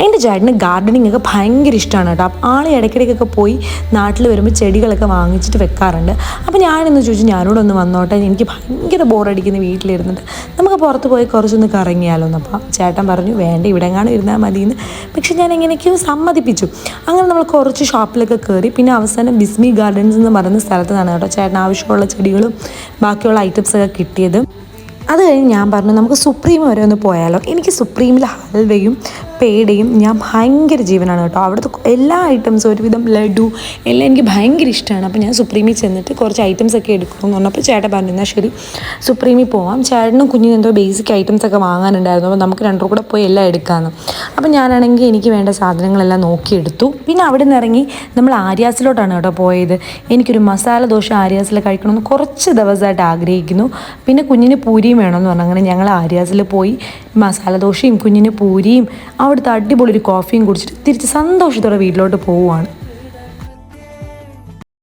എൻ്റെ ചേട്ടന് ഗാർഡനിങ് ഒക്കെ ഭയങ്കര ഇഷ്ടമാണ് കേട്ടോ. ആൾ ഇടയ്ക്കിടയ്ക്കൊക്കെ പോയി നാട്ടിൽ വരുമ്പോൾ ചെടികളൊക്കെ വാങ്ങിച്ചിട്ട് വെക്കാറുണ്ട്. അപ്പോൾ ഞാനെന്ന് ചോദിച്ചു ഞാനോടൊന്ന് വന്നോട്ടെ, എനിക്ക് ഭയങ്കര ബോറടിക്കുന്ന വീട്ടിലിരുന്നിട്ട്, നമുക്ക് പുറത്ത് പോയി കുറച്ചൊന്ന് കറങ്ങിയാലോ എന്ന്. അപ്പോൾ ചേട്ടൻ പറഞ്ഞു വേണ്ട, ഇവിടെ എങ്ങാനും ഇരുന്നാൽ മതിയെന്ന്. പക്ഷെ ഞാൻ എങ്ങനെയൊക്കെയോ സമ്മതിപ്പിച്ചു. അങ്ങനെ നമ്മൾ കുറച്ച് ഷോപ്പിലൊക്കെ കയറി. പിന്നെ അവസാനം ബിസ്മി ഗാർഡൻസ് എന്ന് പറയുന്ന സ്ഥലത്ത് നിന്നാണ് കേട്ടോ ചേട്ടൻ ആവശ്യമുള്ള ചെടികളും ബാക്കിയുള്ള ഐറ്റംസൊക്കെ കിട്ടിയത്. അത് കഴിഞ്ഞ് ഞാൻ പറഞ്ഞു നമുക്ക് സുപ്രീം വരെ ഒന്ന് പോയാലോ. എനിക്ക് സുപ്രീമിൽ ഹൽവയും പേടയും ഞാൻ ഭയങ്കര ജീവനാണ് കേട്ടോ. അവിടുത്തെ എല്ലാ ഐറ്റംസും ഒരുവിധം ലഡു എല്ലാം എനിക്ക് ഭയങ്കര ഇഷ്ടമാണ്. അപ്പോൾ ഞാൻ സുപ്രീമിൽ ചെന്നിട്ട് കുറച്ച് ഐറ്റംസൊക്കെ എടുക്കണമെന്ന് പറഞ്ഞപ്പോൾ ചേട്ടൻ പറഞ്ഞു എന്നാൽ ശരി സുപ്രീമിൽ പോവാം, ചേട്ടനും കുഞ്ഞിനും എന്തോ ബേസിക് ഐറ്റംസൊക്കെ വാങ്ങാനുണ്ടായിരുന്നു, അപ്പോൾ നമുക്ക് രണ്ടു കൂടെ പോയി എല്ലാം എടുക്കാമെന്ന്. അപ്പോൾ ഞാനാണെങ്കിൽ എനിക്ക് വേണ്ട സാധനങ്ങളെല്ലാം നോക്കിയെടുത്തു. പിന്നെ അവിടെ നിന്ന് ഇറങ്ങി നമ്മൾ ആര്യാസിലോട്ടാണ് കേട്ടോ പോയത്. എനിക്കൊരു മസാല ദോശ ആര്യാസിൽ കഴിക്കണമെന്ന് കുറച്ച് ദിവസമായിട്ട് ആഗ്രഹിക്കുന്നു. പിന്നെ കുഞ്ഞിന് പൂരിയും വേണമെന്ന് പറഞ്ഞു. അങ്ങനെ ഞങ്ങൾ ആര്യാസിൽ പോയി മസാല ദോശയും കുഞ്ഞിന് പൂരിയും അവിടുത്തെ അടിപൊളി ഒരു കോഫിയും കുടിച്ചിട്ട് തിരിച്ച് സന്തോഷത്തോടെ വീട്ടിലോട്ട് പോവുകയാണ്.